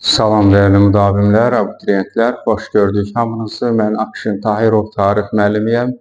Salam dəyərli müdavimlər, abituriyentlər, xoş gördük hamınızı. Mən Akşin Tahirov tarix müəllimiyəm.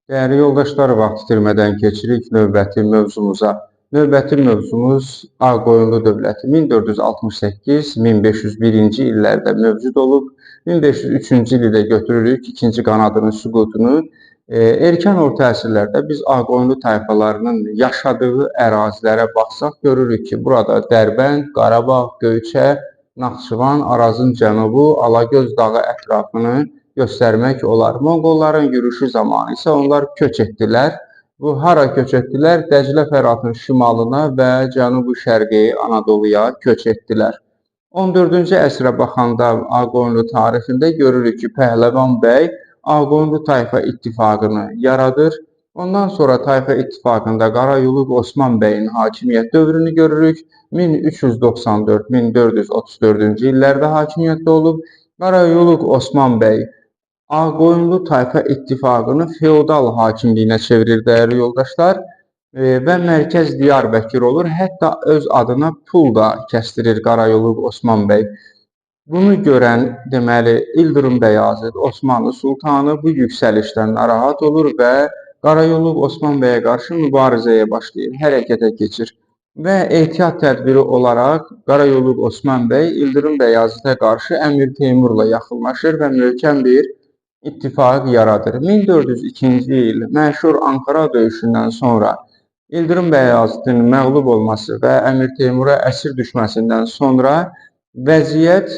Dəyərli yoldaşlar, vaxt itirmədən keçirik növbəti mövzumuza. Növbəti mövzumuz Ağqoyunlu dövləti 1468-1501-ci illərdə mövcud olub. 1503-cü ildə götürürük ikinci qanadının süqutunu. Erkən orta əsrlərdə biz Ağqoyunlu tayfalarının yaşadığı ərazilərə baxsaq görürük ki, burada Dərbənd, Qarabağ, Göyçə, Naxçıvan, Arazın cənubu, Alagöz dağı ətrafını göstərmək olar. Monqolların yürüşü zamanı isə onlar köç etdilər. Bu hara köç etdilər? Dəclə Fəratın şimalına və cənubu-şərqi Anadoluya köç etdilər. 14-cü əsrə baxanda Ağqoyunlu tarixində görürük ki, Pəhləvan bəy Ağqoyunlu tayfa ittifaqını yaradır. Ondan sonra tayfa ittifaqında Qarayuluq Osman bəyin hakimiyyət dövrünü görürük. 1394-1434-cü illərdə hakimiyyətdə olub. Qarayuluq Osman bəy Ağqoyunlu tayfa ittifaqını feodal hakimliyinə çevirir dəyərli yoldaşlar və mərkəz Diyarbəkir olur. Hətta öz adına pul da kəsdirir Qarayoluq Osman bəy. Bunu görən deməli İldırım Bəyazıd Osmanlı sultanı bu yüksəlişdən narahat olur və Qarayoluq Osman bəyə qarşı mübarizəyə başlayır, hərəkətə keçir. Və ehtiyat tədbiri olaraq Qarayoluq Osman bəy İldırım Bəyazıda qarşı Əmir Teymurla yaxınlaşır və möhkəm bir ittifaq yaradır. 1402-ci il məşhur Ankara döyüşündən sonra İldırım Bəyazıdın məğlub olması və Əmir Teymura əsir düşməsindən sonra vəziyyət,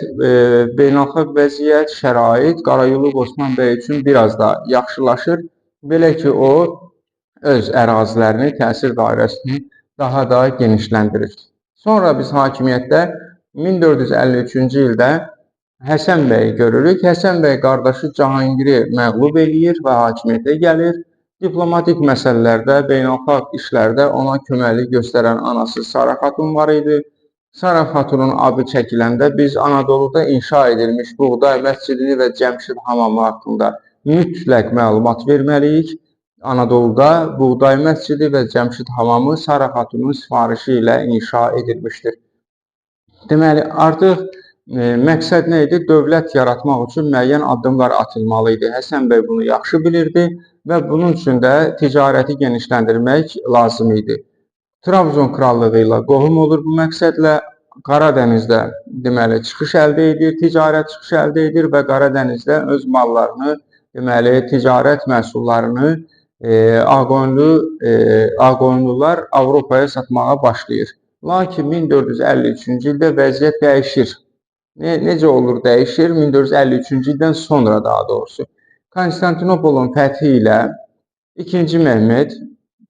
beynəlxalq vəziyyət, şərait Qarayoluq Osman bəy üçün biraz da yaxşılaşır. Belə ki, o öz ərazilərini, təsir dairəsini daha da genişləndirir. Sonra biz hakimiyyətdə 1453-cü ildə Həsən bəyi görürük. Həsən bəy qardaşı Cahangiri məğlub eləyir və hakimiyyətə gəlir. Diplomatik məsələlərdə, beynəlxalq işlərdə ona köməklik göstərən anası Sara xatun var idi. Sara xatunun adı çəkiləndə biz Anadoluda inşa edilmiş Buğday məscidi və Cəmşid hamamı haqqında mütləq məlumat verməliyik. Anadoluda Buğday məscidi və Cəmşid hamamı Sara xatunun sifarişi ilə inşa edilmişdir. Deməli, artıq məqsəd nə idi? Dövlət yaratmaq üçün müəyyən addımlar atılmalı idi. Həsən bəy bunu yaxşı bilirdi və bunun üçün də ticarəti genişləndirmək lazım idi. Trabzon krallığı ilə qohum olur bu məqsədlə. Qaradənizdə deməli çıxış əldə edir, ticarət çıxış əldə edir və Qaradənizdə öz mallarını, deməli ticarət məhsullarını Ağqoyunlular Avropaya satmağa başlayır. Lakin 1453-cü ildə vəziyyət dəyişir. Necə olur dəyişir? 1453-cü ildən sonra daha doğrusu. Konstantinopolun fəthi ilə 2-ci Məhməd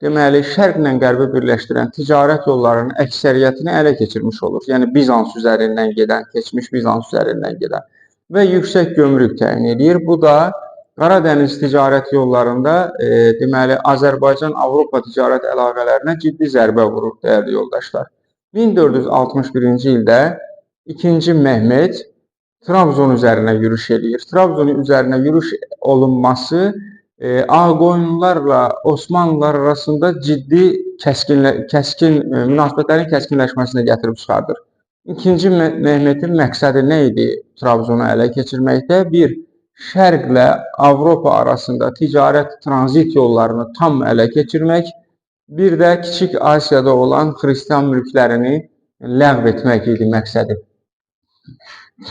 deməli şərqlə qərbi birləşdirən ticarət yollarının əksəriyyətini ələ keçirmiş olur. Yəni Bizans üzərindən gedən, keçmiş Bizans üzərindən gedən və yüksək gömrük təyin edir. Bu da Qaradəniz ticarət yollarında deməli Azərbaycan-Avropa ticarət əlaqələrinə ciddi zərbə vurur dəyərli yoldaşlar. 1461-ci ildə 2-ci Məhməd Trabzon üzərinə yürüş edir. Trabzon üzərinə yürüş olunması Ağqoyunlularla Osmanlılar arasında ciddi münasibətlərin kəskinləşməsinə gətirib çıxardır. 2-ci Məhmədin məqsədi nə idi Trabzonu ələ keçirməkdə? Bir, Şərqlə Avropa arasında ticarət tranzit yollarını tam ələ keçirmək, bir də Kiçik Asiyada olan xristian mülklərini ləğv etmək idi məqsədi.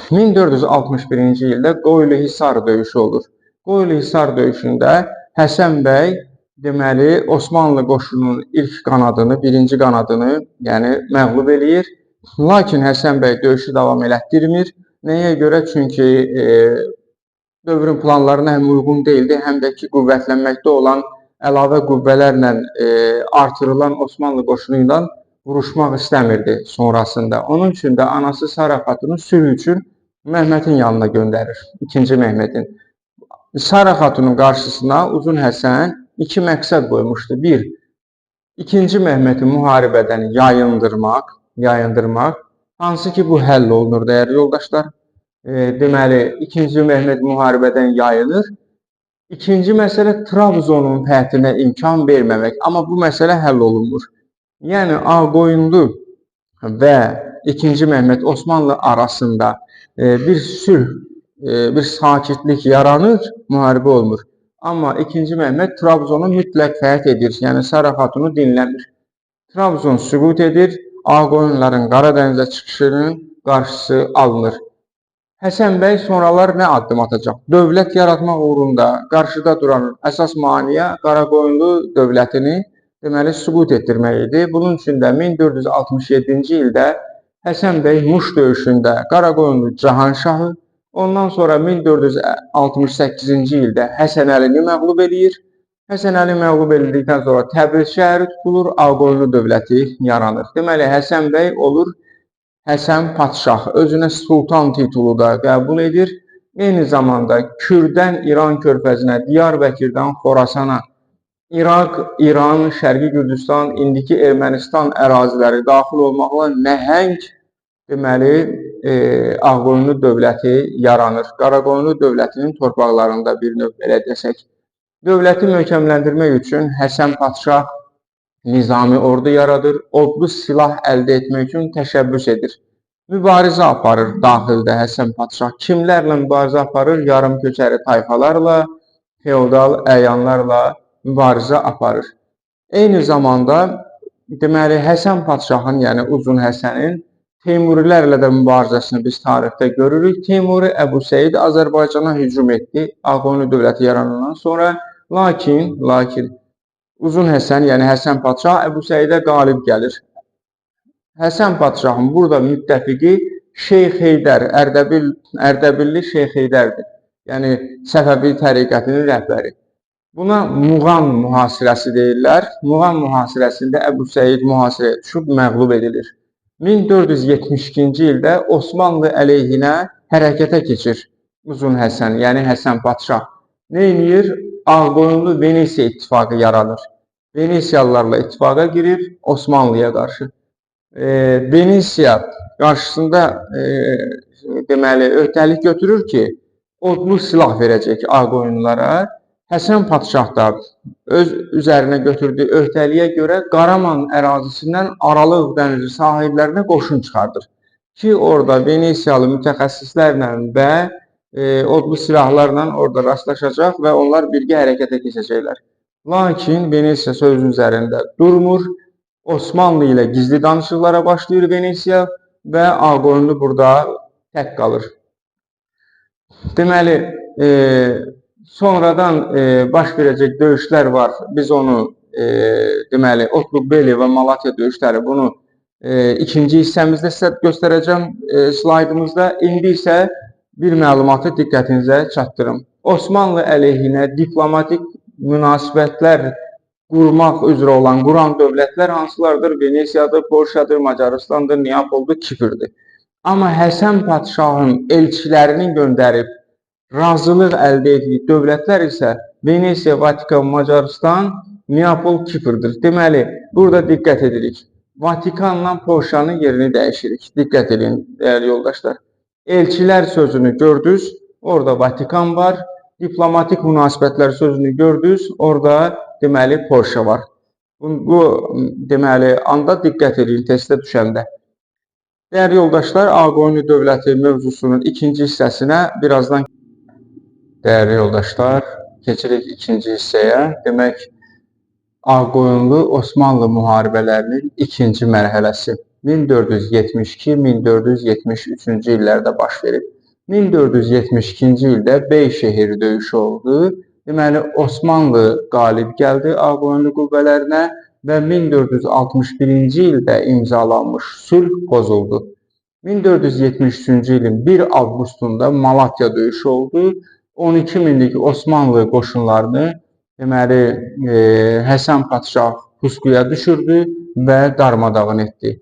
1461-ci ildə Qoylu-Hisar döyüşü olur. Qoylu-Hisar döyüşündə Həsən bəy deməli Osmanlı qoşununun ilk qanadını, birinci qanadını, yəni məğlub eləyir. Lakin Həsən bəy döyüşü davam elətdirmir. Nəyə görə? Çünki dövrün planlarına həm uyğun deyildi, həm də ki qüvvətlənməkdə olan əlavə qüvvələrlə artırılan Osmanlı qoşunu ilə vuruşmaq istəmirdi sonrasında. Onun üçün də anası Sara xatunu sülh üçün Məhmədin yanına göndərir, 2-ci Məhmədin. Sara xatunun qarşısına Uzun Həsən 2 məqsəd qoymuşdu. 1. 2-ci Məhmədi müharibədən yayındırmaq, hansı ki bu həll olunur dəyərli yoldaşlar. Deməli, 2-ci Məhməd müharibədən yayınır. İkinci məsələ Trabzonun fəthinə imkan verməmək. Amma bu məsələ həll olunmur. Yəni Ağqoyunlu və II Məhəmməd Osmanlı arasında bir sülh, bir sakitlik yaranır, müharibə olmur. Amma II Məhəmməd Trabzonu mütləq fəth edir, yəni Sara Xatunu dinləmir. Trabzon süqut edir, Ağqoyunluların Qaradənizə çıxışının qarşısı alınır. Həsən bəy sonralar nə addım atacaq? Dövlət yaratmaq uğrunda qarşıda duran əsas maneə Qaraqoyunlu dövlətini deməli süqut etdirmək idi. Bunun üçün də 1467-ci ildə Həsən bəy Muş döyüşündə Qaraqoyunlu Cahanşahı, ondan sonra 1468-ci ildə Həsən Əlini məğlub eləyir. Həsən Əli məğlub edildikdən sonra Təbriz şəhəri tutulur, Ağqoyunlu dövləti yaranır. Deməli, Həsən bəy olur Həsən Padşah, özünə sultan titulu da qəbul edir. Eyni zamanda Kürdən İran körfəzinə, Diyarbəkirdən Xorasana, İraq, İran, Şərqi Gürcüstan, indiki Ermənistan əraziləri daxil olmaqla nəhəng deməli Ağqoyunlu dövləti yaranır. Qaraqoyunlu dövlətinin torpaqlarında bir növ belə desək. Dövləti möhkəmləndirmək üçün Həsən Padşah nizami ordu yaradır, odlu silah əldə etmək üçün təşəbbüs edir. Mübarizə aparır daxildə Həsən Padşah. Kimlərlə mübarizə aparır? Yarımköçəri tayfalarla, feodal əyanlarla mübarizə aparır. Eyni zamanda deməli Həsən Padşahın, yəni Uzun Həsənin Teymurilərlə də mübarizəsini biz tarixdə görürük. Teymuri Əbu Səid Azərbaycana hücum etdi Ağqoyunlu dövləti yaranandan sonra. Lakin Uzun Həsən, yəni Həsən Padşah Əbu Səidə qalib gəlir. Həsən Padşahın burada müttəfiqi Şeyx Heydər, Ərdəbilli Şeyx Heydərdir. Yəni Səfəvi təriqətinin rəhbəri. Buna Muğan mühasirəsi deyirlər. Muğan mühasirəsində Əbu Səid mühasirəyə düşüb məğlub edilir. 1472-ci ildə Osmanlı əleyhinə hərəkətə keçir Uzun Həsən, yəni Həsən Padşah. Nə edir? Ağqoyunlu Venesiya ittifaqı yaranır. Venesiyalılarla ittifaqa girir Osmanlıya qarşı. Venesiya qarşısında deməli öhdəlik götürür ki, odlu silah verəcək Ağqoyunlulara. Həsən Padşah da öz üzərinə götürdüyü öhdəliyə görə Qaraman ərazisindən Aralıq dənizi sahillərinə qoşun çıxardır ki, orada Venesiyalı mütəxəssislərlə və odlu silahlarla orada rastlaşacaq və onlar birgə hərəkətə keçəcəklər. Lakin Venesiya sözün üzərində durmur, Osmanlı ilə gizli danışıqlara başlayır Venesiya və Ağqoyunlu burada tək qalır. Deməli, sonradan baş verəcək döyüşlər var. Biz onu deməli Otluqbeli və Malatya döyüşləri, bunu ikinci hissəmizdə sizə göstərəcəm slaydımızda. İndi isə bir məlumatı diqqətinizə çatdırım. Osmanlı əleyhinə diplomatik münasibətlər qurmaq üzrə olan quran dövlətlər hansılardır? Venesiyadır, Polşadır, Macaristandır, Neapoldur, Kiprdir. Amma Həsən Padşahın elçilərini göndərib razılıq əldə etdiyi dövlətlər isə Venesiya, Vatikan, Macaristan, Neapol, Kiprdir. Deməli, burada diqqət edirik. Vatikanla Polşanın yerini dəyişirik. Diqqət edin, dəyərli yoldaşlar. Elçilər sözünü gördünüz, orada Vatikan var. Diplomatik münasibətlər sözünü gördünüz, orada deməli Polşa var. Bu deməli anda diqqət edin testə düşəndə. Dəyərli yoldaşlar, Ağqoyunlu dövləti mövzusunun ikinci hissəsinə birazdan. Dəyərli yoldaşlar, keçirik ikinci hissəyə. Demək, Ağqoyunlu Osmanlı müharibələrinin ikinci mərhələsi 1472-1473-cü illərdə baş verib. 1472-ci ildə Beyşəhir döyüşü oldu. Deməli, Osmanlı qalib gəldi Ağqoyunlu qüvvələrinə və 1461-ci ildə imzalanmış sülh pozuldu. 1473-cü ilin 1 avqustunda Malatya döyüşü oldu. 12 minlik Osmanlı qoşunlarını deməli Həsən Padşah pusquya düşürdü və darmadağın etdi.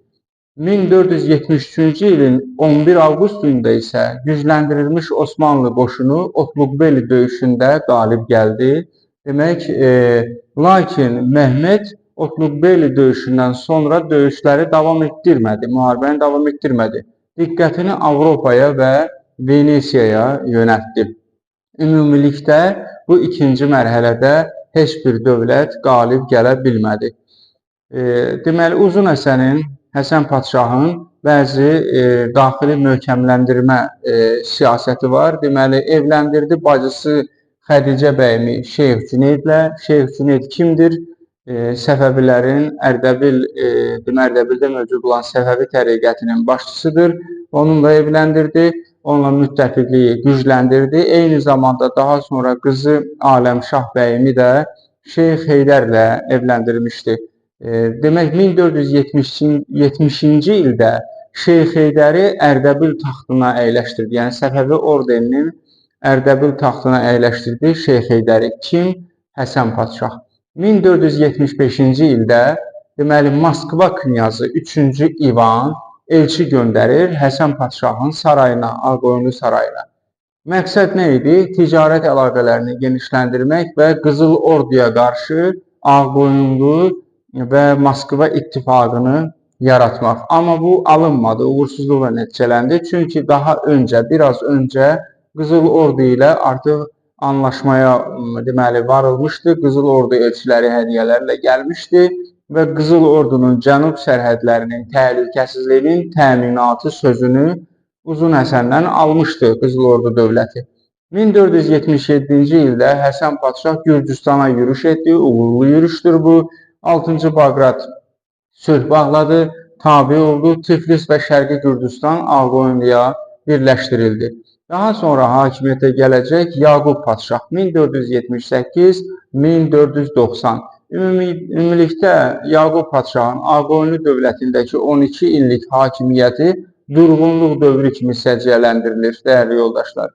1473-cü ilin 11 avqustunda isə gücləndirilmiş Osmanlı qoşunu Otluqbeli döyüşündə qalib gəldi. Demək, lakin Məhməd Otluqbeli döyüşündən sonra döyüşləri davam etdirmədi, müharibəni davam etdirmədi. Diqqətini Avropaya və Venesiyaya yönəltdi. Ümumilikdə bu ikinci mərhələdə heç bir dövlət qalib gələ bilmədi. Deməli, Uzun Həsənin, Həsən Padşahın bəzi daxili möhkəmləndirmə siyasəti var. Deməli, evləndirdi bacısı Xədicə bəyimi Şeyx Cüneydlə. Şeyx Cüneyd kimdir? Səfəvilərin Ərdəbildə mövcud olan Səfəvi təriqətinin başçısıdır. Onunla evləndirdi, onunla müttəfiqliyi gücləndirdi. Eyni zamanda daha sonra qızı Aləmşah bəyimi də Şeyx Heydərlə evləndirmişdi. Demək, 1470-ci ildə Şeyx Heydəri Ərdəbil taxtına əyləşdirdi. Yəni, Səfəvi ordeninin Ərdəbil taxtına əyləşdirdi Şeyx Heydəri. Kim? Həsən Padşah. 1475-ci ildə deməli, Moskva knyazı 3-cü İvan elçi göndərir Həsən Padşahın sarayına, Ağqoyunlu sarayına. Məqsəd nə idi? Ticarət əlaqələrini genişləndirmək və Qızıl Orduya qarşı Ağqoyunlu və Moskva ittifaqını yaratmaq. Amma bu alınmadı, uğursuzluqla nəticələndi. Çünki daha öncə, biraz öncə Qızıl Ordu ilə artıq anlaşmaya deməli varılmışdı. Qızıl Ordu elçiləri hədiyyələrlə gəlmişdi və Qızıl Ordunun cənub sərhədlərinin təhlükəsizliyinin təminatı sözünü Uzun Həsəndən almışdı Qızıl Ordu dövləti. 1477-ci ildə Həsən Padşah Gürcüstana yürüş etdi. Uğurlu yürüşdür bu. 6-cı Baqrat sülh bağladı, tabi oldu. Tiflis və Şərqi Gürcüstan Ağqoyunluya birləşdirildi. Daha sonra hakimiyyətə gələcək Yaqub Padşah 1478-1490. Ümumilikdə Yaqub Padşahın Ağqoyunlu dövlətindəki 12 illik hakimiyyəti durğunluq dövrü kimi səciyyələndirilir, dəyərli yoldaşlar.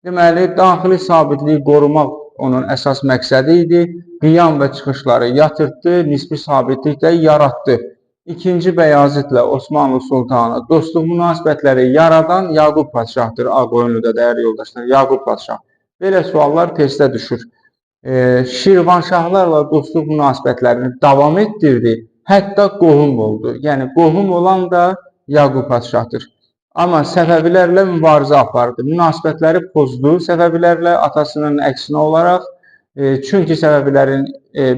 Deməli, daxili sabitliyi qorumaq onun əsas məqsədi idi. Qiyam və çıxışları yatırtdı, nisbi sabitlik də yaratdı. İkinci Bəyazitlə Osmanlı Sultanı dostluq münasibətləri yaradan Yaqub Padşahdır Ağqoyunluda, dəyərli yoldaşlar. Yaqub Padşah. Belə suallar tezdə düşür. Şirvanşahlarla dostluq münasibətlərini davam etdirdi, hətta qohum oldu. Yəni, qohum olan da Yaqub Padşahdır. Amma Səfəvilərlə mübarizə apardı. Münasibətləri pozdu Səfəvilərlə atasının əksinə olaraq. Çünki Səfəvilərin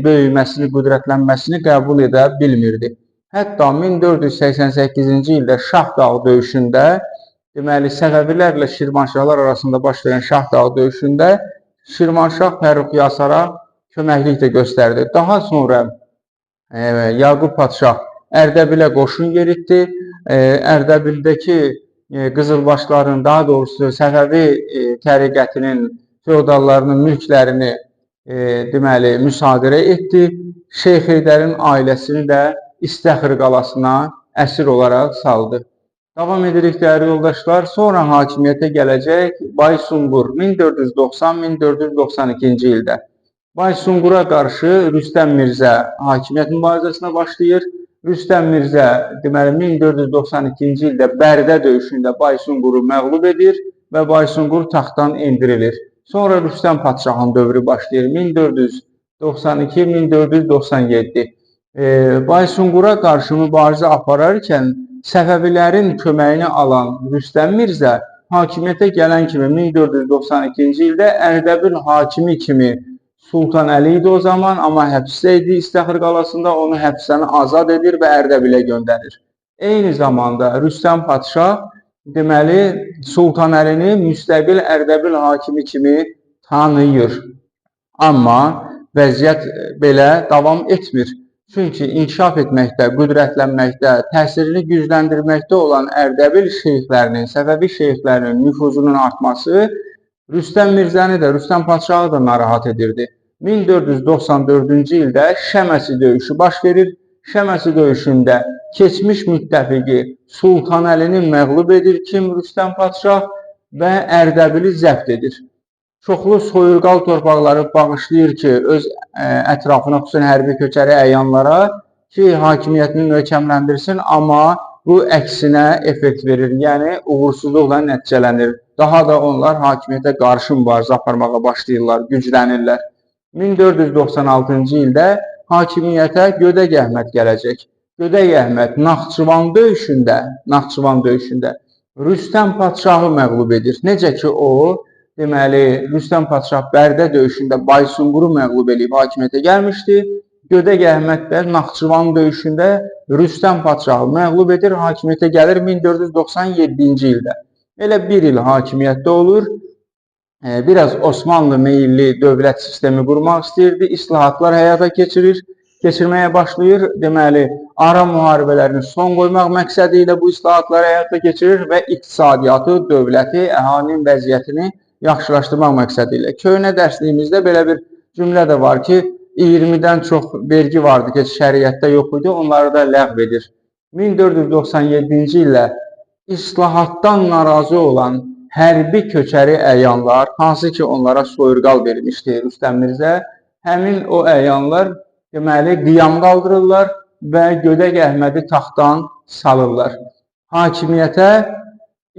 böyüməsini, qüdrətlənməsini qəbul edə bilmirdi. Hətta 1488-ci ildə Şahdağ döyüşündə, deməli, Səfəvilərlə Şirvanşahlar arasında baş verən Şahdağ döyüşündə Şirvanşah Fərrux Yasara köməklik də göstərdi. Daha sonra Yaqub Padşah Ərdəbilə qoşun yeritdi. Ərdəbildəki qızılbaşların, daha doğrusu Səfəvi təriqətinin feodallarının mülklərini deməli, müsadirə etdi. Şeyx Heydərin ailəsini də İstəxir qalasına əsir olaraq saldı. Davam edirik, dəyərli yoldaşlar. Sonra hakimiyyətə gələcək Baysunqur 1490-1492-ci ildə. Baysunqura qarşı Rüstəm Mirzə hakimiyyət mübarizəsinə başlayır. Rüstəm Mirzə deməli 1492-ci ildə Bərdə döyüşündə Baysunquru məğlub edir və Baysunqur taxtdan endirilir. Sonra Rüstəm Padşahın dövrü başlayır 1492-1497. Baysunqura qarşı mübarizə apararkən Səfəvilərin köməyini alan Rüstəm Mirzə hakimiyyətə gələn kimi 1492-ci ildə Ərdəbil hakimi kimi Sultan Əli idi o zaman, amma həbsdə idi İstəxir qalasında, onu həbsdən azad edir və Ərdəbilə göndərir. Eyni zamanda Rüstəm Padşah deməli Sultan Əlini müstəqil Ərdəbil hakimi kimi tanıyır. Amma vəziyyət belə davam etmir. Çünki inkişaf etməkdə, qüdrətlənməkdə, təsirini gücləndirməkdə olan Ərdəbil şeyxlərinin, Səfəvi şeyxlərinin nüfuzunun artması Rüstəm Mirzəni də, Rüstəm Padşahı da narahat edirdi. 1494-cü ildə Şəməsi döyüşü baş verir. Şəməsi döyüşündə keçmiş müttəfiqi Sultan Əlini məğlub edir kim? Rüstəm Padşah və Ərdəbili zəbt edir. Çoxlu soyurqal torpaqları bağışlayır ki, öz ətrafına, xüsusən hərbi köçəri əyanlara ki, hakimiyyətini möhkəmləndirsin, amma bu əksinə effekt verir, yəni uğursuzluqla nəticələnir. Daha da onlar hakimiyyətə qarşı mübarizə aparmağa başlayırlar, güclənirlər. 1496-cı ildə hakimiyyətə Gödək Əhməd gələcək. Gödək Əhməd Naxçıvan döyüşündə Rüstəm Padşahı məğlub edir. Necə ki o, deməli, Rüstəm Padşah Bərdə döyüşündə Baysunquru məğlub edib hakimiyyətə gəlmişdi. Gödək Əhməd də Naxçıvan döyüşündə Rüstəm padşahı məğlub edir, hakimiyyətə gəlir 1497-ci ildə. Elə bir il hakimiyyətdə olur. Biraz Osmanlı meyilli dövlət sistemi qurmaq istəyirdi, islahatlar həyata keçirməyə başlayır. Deməli, ara müharibələrinin son qoymaq məqsədi ilə bu islahatları həyata keçirir və iqtisadiyyatı, dövləti, əhalinin vəziyyətini yaxşılaşdırmaq məqsədi ilə. Köhnə dərsliyimizdə belə bir cümlə də var ki, 20-dən çox vergi vardı ki, şəriətdə yox idi, onları da ləğv edir. 1497-ci ildə islahatdan narazı olan hərbi köçəri əyanlar, hansı ki onlara soyurqal vermişdi Rüstəm Mirzə, həmin o əyanlar deməli qiyam qaldırırlar və Gödək Əhmədi taxtdan salırlar. Hakimiyyətə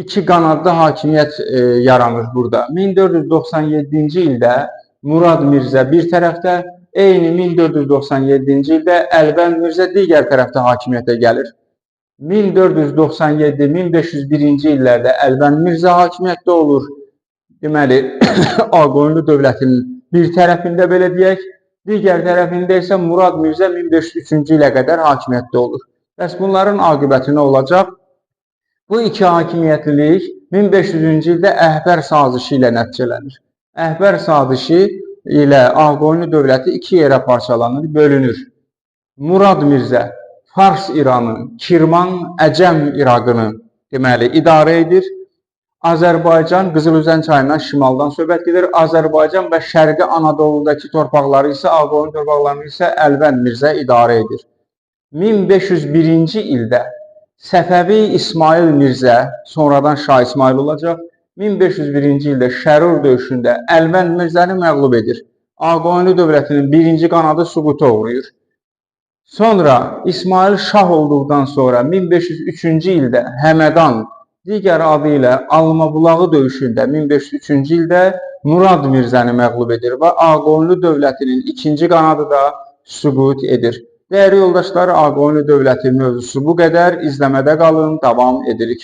iki qanadlı hakimiyyət yaranır burada. 1497-ci ildə Murad Mirzə bir tərəfdə, eyni 1497-ci ildə Əlbənd Mirzə digər tərəfdə hakimiyyətə gəlir. 1497-1501-ci illərdə Əlbənd Mirzə hakimiyyətdə olur. Deməli, Ağqoyunlu dövlətinin bir tərəfində belə deyək, digər tərəfində isə Murad Mirzə 1503-cü ilə qədər hakimiyyətdə olur. Bəs bunların aqibəti nə olacaq? Bu iki hakimiyyətlilik 1500-cü ildə Əhbər sazişi ilə nəticələnir. Əhbər sazişi ilə Ağqoyunlu dövləti iki yerə parçalanır, bölünür. Murad Mirzə Fars İranı, Kirman, Əcəm İraqını deməli idarə edir. Azərbaycan Qızılüzən çayından şimaldan söhbət gedir. Azərbaycan və Şərqi Anadoludakı torpaqları isə, Ağqoyunlu torpaqlarını isə Əlbənd Mirzə idarə edir. 1501-ci ildə Səfəvi İsmail Mirzə, sonradan Şah İsmail olacaq, 1501-ci ildə Şərur döyüşündə Əlbənd Mirzəni məğlub edir. Ağqoyunlu dövlətinin birinci qanadı süquta uğrayır. Sonra İsmail Şah olduqdan sonra 1503-cü ildə Həmədan, digər adı ilə Almabulağı döyüşündə 1503-cü ildə Murad Mirzəni məğlub edir və Ağqoyunlu dövlətinin ikinci qanadı da süqut edir. Dəyərli yoldaşlar, Ağqoyunlu dövləti mövzusu bu qədər. İzləmədə qalın, davam edirik.